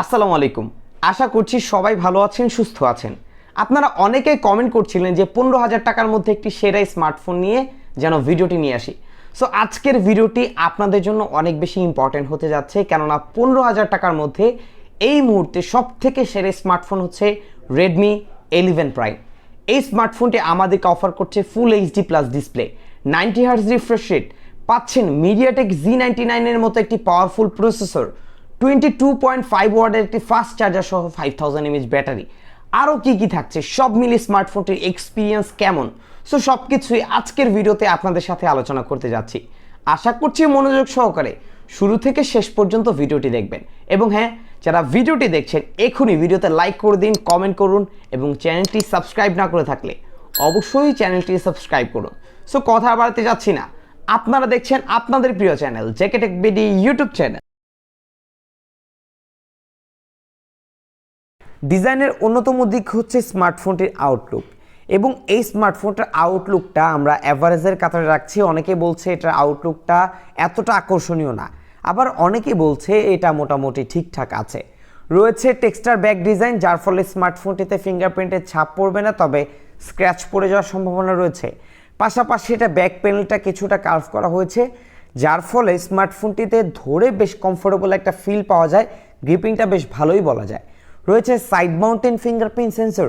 আসসালামু আলাইকুম। আশা করছি সবাই ভালো আছেন, সুস্থ আছেন। আপনারা অনেকেই কমেন্ট করছিলেন যে 15,000 টাকার মধ্যে একটি সেরা স্মার্টফোন নিয়ে যেন ভিডিওটি নিয়ে আসি। সো আজকের ভিডিওটি আপনাদের জন্য অনেক বেশি ইম্পর্টেন্ট হতে যাচ্ছে, কেননা 15,000 টাকার মধ্যে এই মুহূর্তে সব থেকে সেরা স্মার্টফোন হচ্ছে রেডমি 11 প্রাইম। এই স্মার্টফোনটি আমাদেরকে অফার করছে full HD plus display, 90 hertz refresh rate, পাচ্ছেন মিডিয়াটেক Z99 এর মতো একটি পাওয়ারফুল প্রসেসর, 22.5 ওয়াটের একটি ফাস্ট চার্জার সহ 5000 mAh ব্যাটারি। আরও কি থাকছে, সব মিলিয়ে স্মার্টফোনটির এক্সপিরিয়েন্স কেমন, সো সব কিছুই আজকের ভিডিওতে আপনাদের সাথে আলোচনা করতে যাচ্ছি। আশা করছি মনোযোগ সহকারে শুরু থেকে শেষ পর্যন্ত ভিডিওটি দেখবেন। এবং হ্যাঁ, যারা ভিডিওটি দেখছেন এখনই ভিডিওতে লাইক করে দিন, কমেন্ট করুন এবং চ্যানেলটি সাবস্ক্রাইব না করে থাকলে অবশ্যই চ্যানেলটি সাবস্ক্রাইব করুন। সো কথা বাড়াতে যাচ্ছি না, আপনারা দেখছেন আপনাদের প্রিয় channel JK tech BD YouTube channel. ডিজাইনের অন্যতম দিক হচ্ছে স্মার্টফোনটির আউটলুক, এবং এই স্মার্টফোনটার আউটলুকটা আমরা অ্যাভারেজের কাতারে রাখছি। অনেকে বলছে এটার আউটলুকটা এতটা আকর্ষণীয় না, আবার অনেকে বলছে এটা মোটামুটি ঠিকঠাক আছে। রয়েছে টেক্সচার ব্যাক ডিজাইন, যার ফলে স্মার্টফোনটিতে ফিঙ্গারপ্রিন্টের ছাপ পড়বে না, তবে স্ক্র্যাচ পড়ে যাওয়ার সম্ভাবনা রয়েছে। পাশাপাশি এটা ব্যাক প্যানেলটা কিছুটা কার্ভ করা হয়েছে, যার ফলে স্মার্টফোনটিতে ধরে বেশ কমফোর্টেবল একটা ফিল পাওয়া যায়, গ্রিপিংটা বেশ ভালোই বলা যায়। রয়েছে সাইড মাউন্টেন ফিঙ্গারপ্রিন্ট সেন্সর,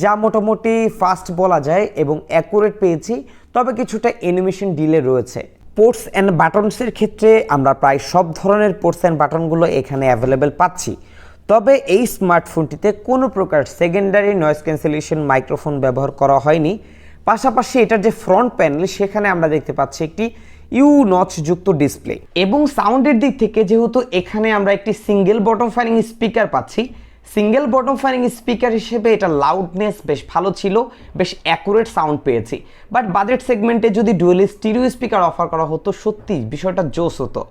যা মোটামুটি ফাস্ট বলা যায় এবং অ্যাকুরেট পেয়েছি, তবে কিছুটা অ্যানিমেশন ডিলে রয়েছে। পোর্টস অ্যান্ড বাটনসের ক্ষেত্রে আমরা প্রায় সব ধরনের পোর্টস অ্যান্ড বাটনগুলো এখানে অ্যাভেলেবেল পাচ্ছি, তবে এই স্মার্টফোনটিতে কোনো প্রকার সেকেন্ডারি নয়েজ ক্যান্সেলেশন মাইক্রোফোন ব্যবহার করা হয়নি। পাশাপাশি এটার যে ফ্রন্ট প্যানেল, সেখানে আমরা দেখতে পাচ্ছি একটি ইউ নচ যুক্ত ডিসপ্লে। এবং সাউন্ডের দিক থেকে যেহেতু এখানে আমরা একটি সিঙ্গেল বটম ফায়ারিং স্পিকার পাচ্ছি, সিঙ্গেল বটম ফায়ারিং স্পিকার হিসেবে এটা লাউডনেস বেশ ভালো ছিল, বেশ অ্যাকুরেট সাউন্ড পেয়েছি। বাট বাজেট সেগমেন্টে যদি ডুয়েল স্টিরিও স্পিকার অফার করা হতো, সত্যি বিষয়টা জোস হতো।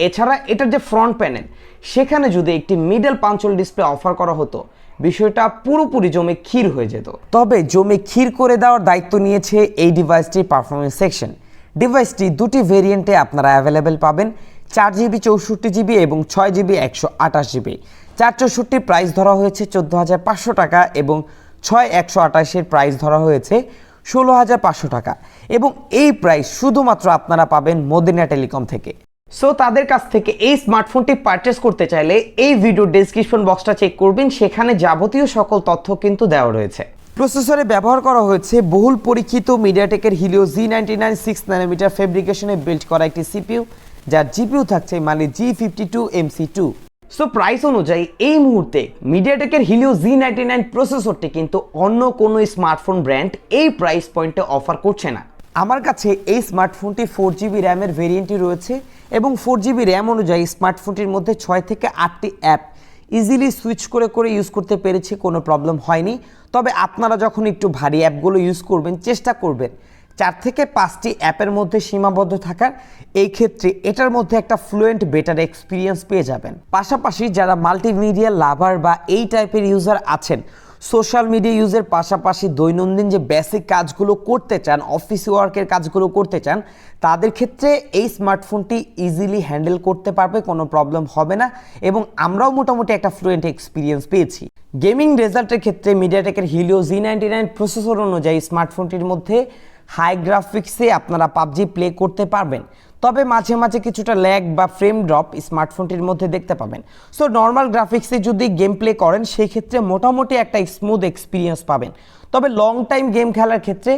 এছাড়া এটার যে ফ্রন্ট প্যানেল, সেখানে যদি একটি মিডল পাঞ্চল ডিসপ্লে অফার করা হতো, বিষয়টা পুরোপুরি জমে ক্ষীর হয়ে যেত। তবে জমে ক্ষীর করে দেওয়ার দায়িত্ব নিয়েছে এই ডিভাইসটির পারফরমেন্স সেকশন। ডিভাইসটি দুটি ভেরিয়েন্টে আপনারা অ্যাভেলেবেল পাবেন, 4GB 64GB এবং 6GB 128GB। 464 প্রাইস ধরা হয়েছে 14,500 টাকা এবং 6/128 প্রাইস ধরা হয়েছে 16,500 টাকা, এবং এই প্রাইস শুধুমাত্র আপনারা পাবেন মদিনা টেলিকম থেকে। সো তাদের কাছ থেকে এই স্মার্টফোনটি পারচেস করতে চাইলে এই ভিডিও ডেসক্রিপশন বক্সটা চেক করবেন, সেখানে যাবতীয় সকল তথ্য কিন্তু দেওয়া রয়েছে। প্রসেসরে ব্যবহার করা হয়েছে বহুল পরীক্ষিত মিডিয়াটেকের হিলিও Z99 6 nm ফেব্রিকেশনে বিল্ড করা একটি সিপিইউ, যার জিপিইউ থাকছে মানে G52MC2। সো প্রাইস অনুযায়ী এই মুহূর্তে মিডিয়াটেকের হিলিও Z99 প্রসেসরটি কিন্তু অন্য কোনো স্মার্টফোন ব্র্যান্ড এই প্রাইস পয়েন্টে অফার করছে না। আমার কাছে এই স্মার্টফোনটি 4GB র্যামের ভেরিয়েন্টটি রয়েছে, এবং 4GB র্যাম অনুযায়ী স্মার্টফোনটির মধ্যে 6 থেকে 8টি অ্যাপ ইজিলি সুইচ করে ইউজ করতে পেরেছি, কোনো প্রবলেম হয়নি। তবে আপনারা যখন একটু ভারী অ্যাপগুলো ইউজ করবেন, চেষ্টা করবেন 4 থেকে 5টি অ্যাপের মধ্যে সীমাবদ্ধ থাকার। এই ক্ষেত্রে এটার মধ্যে একটা ফ্লুয়েন্ট বেটার এক্সপিরিয়েন্স পেয়ে যাবেন। পাশাপাশি যারা মাল্টিমিডিয়া লাভার বা এই টাইপের ইউজার আছেন, সোশ্যাল মিডিয়া ইউজের পাশাপাশি দৈনন্দিন যে বেসিক কাজগুলো করতে চান, অফিস ওয়ার্কের কাজগুলো করতে চান, তাদের ক্ষেত্রে এই স্মার্টফোনটি ইজিলি হ্যান্ডেল করতে পারবে, কোনো প্রবলেম হবে না, এবং আমরাও মোটামুটি একটা ফ্লুয়েন্ট এক্সপিরিয়েন্স পেয়েছি। গেমিং রেজাল্টের ক্ষেত্রে মিডিয়াটেকের হিলিও Z99 প্রসেসর অনুযায়ী স্মার্টফোনটির মধ্যে হাই গ্রাফিক্সে আপনারা পাবজি প্লে করতে পারবেন, তবে মাঝে মাঝে কিছুটা ল্যাগ বা ফ্রেম ড্রপ স্মার্টফোনটির মধ্যে দেখতে পাবেন। সো নর্মাল গ্রাফিক্সে যদি গেম প্লে করেন, সেই ক্ষেত্রে মোটামুটি একটা স্মুথ এক্সপিরিয়েন্স পাবেন। তবে লং টাইম গেম খেলার ক্ষেত্রে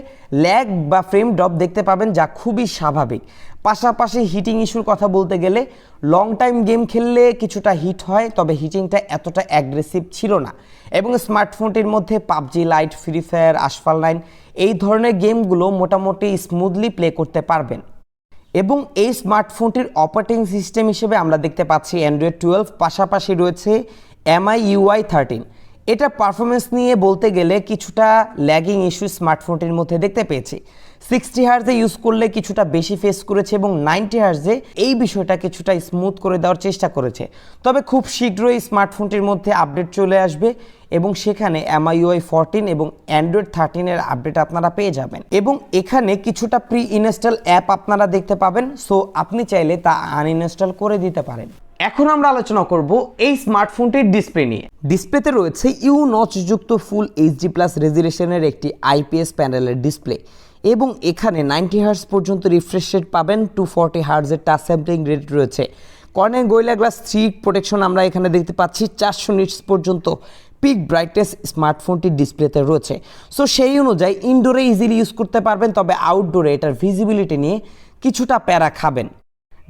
ল্যাগ বা ফ্রেম ড্রপ দেখতে পাবেন, যা খুবই স্বাভাবিক। পাশাপাশি হিটিং ইস্যুর কথা বলতে গেলে, লং টাইম গেম খেললে কিছুটা হিট হয়, তবে হিটিংটা এতটা অ্যাগ্রেসিভ ছিল না। এবং স্মার্টফোনটির মধ্যে পাবজি লাইট, ফ্রি ফায়ার, আশফাল 9 এই ধরনের গেমগুলো মোটামুটি স্মুথলি প্লে করতে পারবেন। এবং এই স্মার্টফোনটির অপারেটিং সিস্টেম হিসেবে আমরা দেখতে পাচ্ছি অ্যান্ড্রয়েড 12, পাশাপাশি রয়েছে MIUI 13। এটা পারফরমেন্স নিয়ে বলতে গেলে কিছুটা ল্যাগিং ইস্যু স্মার্টফোনটির মধ্যে দেখতে পেয়েছি। 60 হার্জে ইউজ করলে কিছুটা বেশি ফেস করেছে, এবং 90 হার্জে এই বিষয়টা কিছুটা স্মুথ করে দেওয়ার চেষ্টা করেছে। তবে খুব শীঘ্রই স্মার্টফোনটির মধ্যে আপডেট চলে আসবে, এবং সেখানে MIUI 14 এবং অ্যান্ড্রয়েড 13 এর আপডেট আপনারা পেয়ে যাবেন। এবং এখানে কিছুটা প্রি ইনস্টল অ্যাপ আপনারা দেখতে পাবেন, সো আপনি চাইলে তা আনইনস্টল করে দিতে পারেন। এখন আমরা আলোচনা করব এই স্মার্টফোনটির ডিসপ্লে নিয়ে। ডিসপ্লেতে রয়েছে ইউ নচযুক্ত ফুল এইচডি প্লাস রেজুলেশনের একটি আইপিএস প্যানেলের ডিসপ্লে এবং এখানে 90 হার্জ পর্যন্ত রিফ্রেশ রেট পাবেন। 240 হার্জের টাচ স্যাম্পলিং রেট রয়েছে। কর্নিং গোরিলা গ্লাস 3 প্রোটেকশন আমরা এখানে দেখতে পাচ্ছি। 400 নিটস পর্যন্ত পিক ব্রাইটনেস স্মার্টফোনটির ডিসপ্লেতে রয়েছে। সো সেই অনুযায়ী ইনডোরে ইজিলি ইউজ করতে পারবেন, তবে আউটডোরে এটার ভিজিবিলিটি নিয়ে কিছুটা প্যারা খাবেন।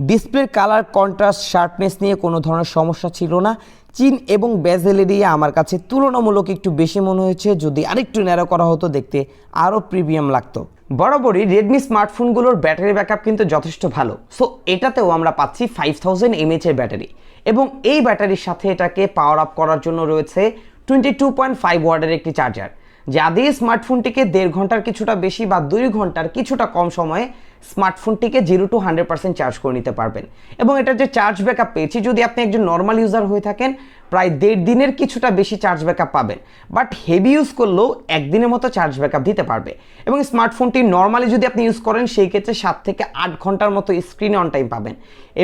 ডিসপ্লের কালার, কন্ট্রাস্ট, শার্পনেস নিয়ে কোনো ধরনের সমস্যা ছিল না। চিন এবং বেজেল এরিয়া আমার কাছে তুলনামূলক একটু বেশি মনে হয়েছে, যদি আরেকটু ন্যারো করা হতো দেখতে আরও প্রিমিয়াম লাগতো। বরাবরই রেডমি স্মার্টফোনগুলোর ব্যাটারি ব্যাকআপ কিন্তু যথেষ্ট ভালো। সো এটাতেও আমরা পাচ্ছি 5000 mAh এর ব্যাটারি এবং এই ব্যাটারির সাথে এটাকে পাওয়ার আপ করার জন্য রয়েছে 22.5 ওয়াটের একটি চার্জার, যা দিয়ে স্মার্টফোনটিকে 1.5 ঘন্টার কিছুটা বেশি বা 2 ঘন্টার কিছুটা কম সময়ে স্মার্টফোনটিকে 0 to 100% চার্জ করে নিতে পারবেন। এবং এটার যে চার্জ ব্যাকআপ পেয়েছি, যদি আপনি একজন নর্মাল ইউজার হয়ে থাকেন প্রায় 1.5 দিনের কিছুটা বেশি চার্জ ব্যাকআপ পাবেন, বাট হেভি ইউজ করলেও একদিনের মতো চার্জ ব্যাকআপ দিতে পারবে। এবং স্মার্টফোনটি নর্মালি যদি আপনি ইউজ করেন সেই ক্ষেত্রে 7 থেকে 8 ঘন্টার মতো স্ক্রিন অন টাইম পাবেন।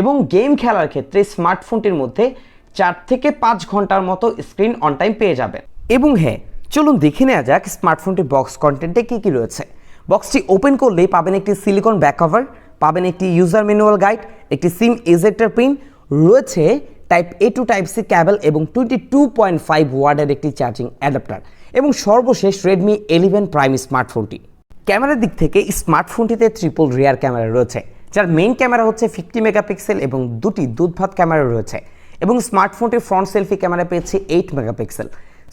এবং গেম খেলার ক্ষেত্রে স্মার্টফোনটির মধ্যে 4 থেকে 5 ঘন্টার মতো স্ক্রিন অন টাইম পেয়ে যাবেন। এবং হ্যাঁ, চলুন দেখে নেওয়া যাক স্মার্টফোনটির বক্স কন্টেন্টে কী কী রয়েছে। বক্সটি ওপেন করলেই পাবেন একটি সিলিকন ব্যাক কভার, পাবেন একটি ইউজার ম্যানুয়াল গাইড, একটি সিম এজেক্টর পিন, রয়েছে টাইপ এ টু টাইপ সি ক্যাবেল এবং 22.5 ওয়াটের একটি চার্জিং অ্যাডাপ্টার। এবং সর্বশেষ রেডমি 11 প্রাইম স্মার্টফোনটি। ক্যামেরার দিক থেকে স্মার্টফোনটিতে ট্রিপল রিয়ার ক্যামেরা রয়েছে, যার মেইন ক্যামেরা হচ্ছে 50 মেগাপিক্সেল এবং দুটি দুধভাত ক্যামেরা রয়েছে। এবং স্মার্টফোনটির ফ্রন্ট সেলফি ক্যামেরা পেয়েছে 8 মেগাপিক্সেল।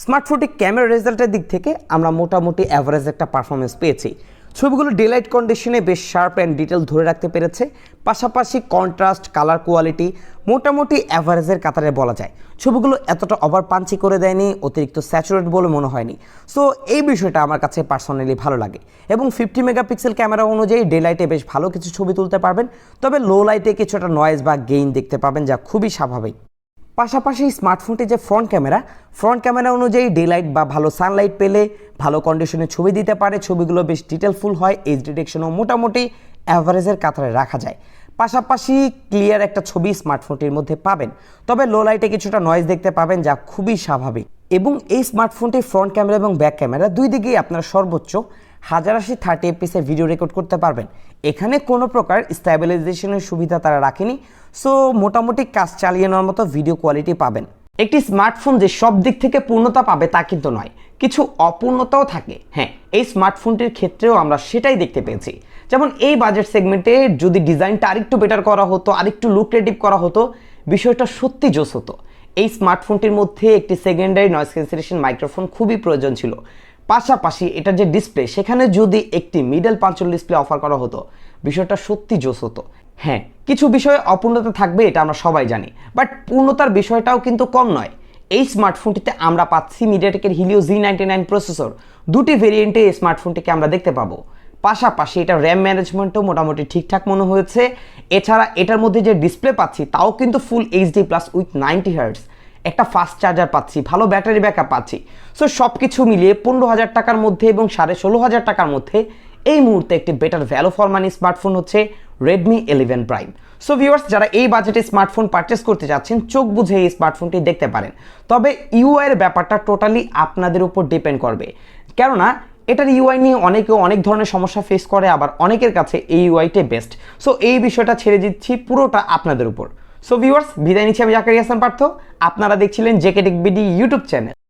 স্মার্টফোনটির ক্যামেরা রেজাল্টের দিক থেকে আমরা মোটামুটি অ্যাভারেজ একটা পারফরমেন্স পেয়েছি। ছবিগুলো ডেলাইট কন্ডিশনে বেশ শার্প অ্যান্ড ডিটেল ধরে রাখতে পেরেছে। পাশাপাশি কন্ট্রাস্ট, কালার কোয়ালিটি মোটামুটি অ্যাভারেজের কাতারে বলা যায়। ছবিগুলো এতটা ওভার পাঞ্চি করে দেয়নি, অতিরিক্ত স্যাচুরেট বলে মনে হয়নি। সো এই বিষয়টা আমার কাছে পার্সোনালি ভালো লাগে। এবং 50 মেগাপিক্সেল ক্যামেরা অনুযায়ী ডেলাইটে বেশ ভালো কিছু ছবি তুলতে পারবেন, তবে লো লাইটে কিছুটা নয়েজ বা গেইন দেখতে পাবেন, যা খুবই স্বাভাবিক। পাশাপাশি স্মার্টফোনটি যে ফ্রন্ট ক্যামেরা অনুযায়ী ডেলাইট বা ভালো সানলাইট পেলে ভালো কন্ডিশনে ছবি দিতে পারে। ছবিগুলো বেশ ডিটেলফুল হয়, এজ ডিটেকশনও মোটামুটি অ্যাভারেজের কাতারে রাখা যায়। পাশাপাশি ক্লিয়ার একটা ছবি স্মার্টফোনটির মধ্যে পাবেন, তবে লো লাইটে কিছুটা নয়েজ দেখতে পাবেন, যা খুবই স্বাভাবিক। এবং এই স্মার্টফোনটির ফ্রন্ট ক্যামেরা এবং ব্যাক ক্যামেরা দুই দিকেই আপনারা সর্বোচ্চ 1080 30 fps ভিডিও রেকর্ড করতে পারবেন। এখানে কোনো প্রকার স্ট্যাবিলাইজেশনের সুবিধা তারা রাখেনি। সো মোটামুটি কাজ চালিয়ে নেওয়ার মতো ভিডিও কোয়ালিটি পাবেন। একটি স্মার্টফোন যে সব দিক থেকে পূর্ণতা পাবে তা কিন্তু নয়, কিছু অপূর্ণতাও থাকে। হ্যাঁ, এই স্মার্টফোনটির ক্ষেত্রেও আমরা সেটাই দেখতে পেয়েছি। যেমন এই বাজেট সেগমেন্টে যদি ডিজাইনটা আরেকটু বেটার করা হতো, আরেকটু লুক্রেটিভ করা হতো, বিষয়টা সত্যি জোস হতো। এই স্মার্টফোনটির মধ্যে একটি সেকেন্ডারি নয়েজ ক্যান্সেলেশন মাইক্রোফোন খুবই প্রয়োজন ছিল। পাশাপাশি এটার যে ডিসপ্লে, সেখানে যদি একটি মিডল পাঞ্চল ডিসপ্লে অফার করা হতো, বিষয়টা সত্যি জোস হতো। হ্যাঁ, কিছু বিষয়ে অপূর্ণতা থাকবে, এটা আমরা সবাই জানি, বাট পূর্ণতার বিষয়টাও কিন্তু কম নয়। এই স্মার্টফোনটিতে আমরা পাচ্ছি মিডিয়াটেকের হিলিও Z99 প্রসেসর। দুটি ভেরিয়েন্টে এই স্মার্টফোনটিকে আমরা দেখতে পাবো। পাশাপাশি এটা র্যাম ম্যানেজমেন্টও মোটামুটি ঠিকঠাক মনে হয়েছে। এছাড়া এটার মধ্যে যে ডিসপ্লে পাচ্ছি তাও কিন্তু full HD plus with 90 hertz, একটা ফাস্ট চার্জার পাচ্ছি, ভালো ব্যাটারি ব্যাকআপ পাচ্ছি। সো সব কিছু মিলিয়ে 15,000 টাকার মধ্যে এবং 16,500 টাকার মধ্যে এই মুহূর্তে একটি better value for money smartphone হচ্ছে রেডমি 11 প্রাইম। সো ভিউয়ার্স, যারা এই বাজেটে স্মার্টফোন পারচেস করতে যাচ্ছেন, চোখ বুঝে এই স্মার্টফোনটি দেখতে পারেন। তবে ইউআই এর ব্যাপারটা টোটালি আপনাদের উপর ডিপেন্ড করবে, কেননা এটার ইউআই নিয়ে অনেকে অনেক ধরনের সমস্যা ফেস করে, আবার অনেকের কাছে এই ইউআইটাই বেস্ট। সো এই বিষয়টা ছেড়ে দিচ্ছি পুরোটা আপনাদের উপর। সো ভিউয়ার্স, বিদায় নিচ্ছি আমি জাকারিয়া হাসান পার্থ। আপনারা দেখছিলেন JK tech BD YouTube channel.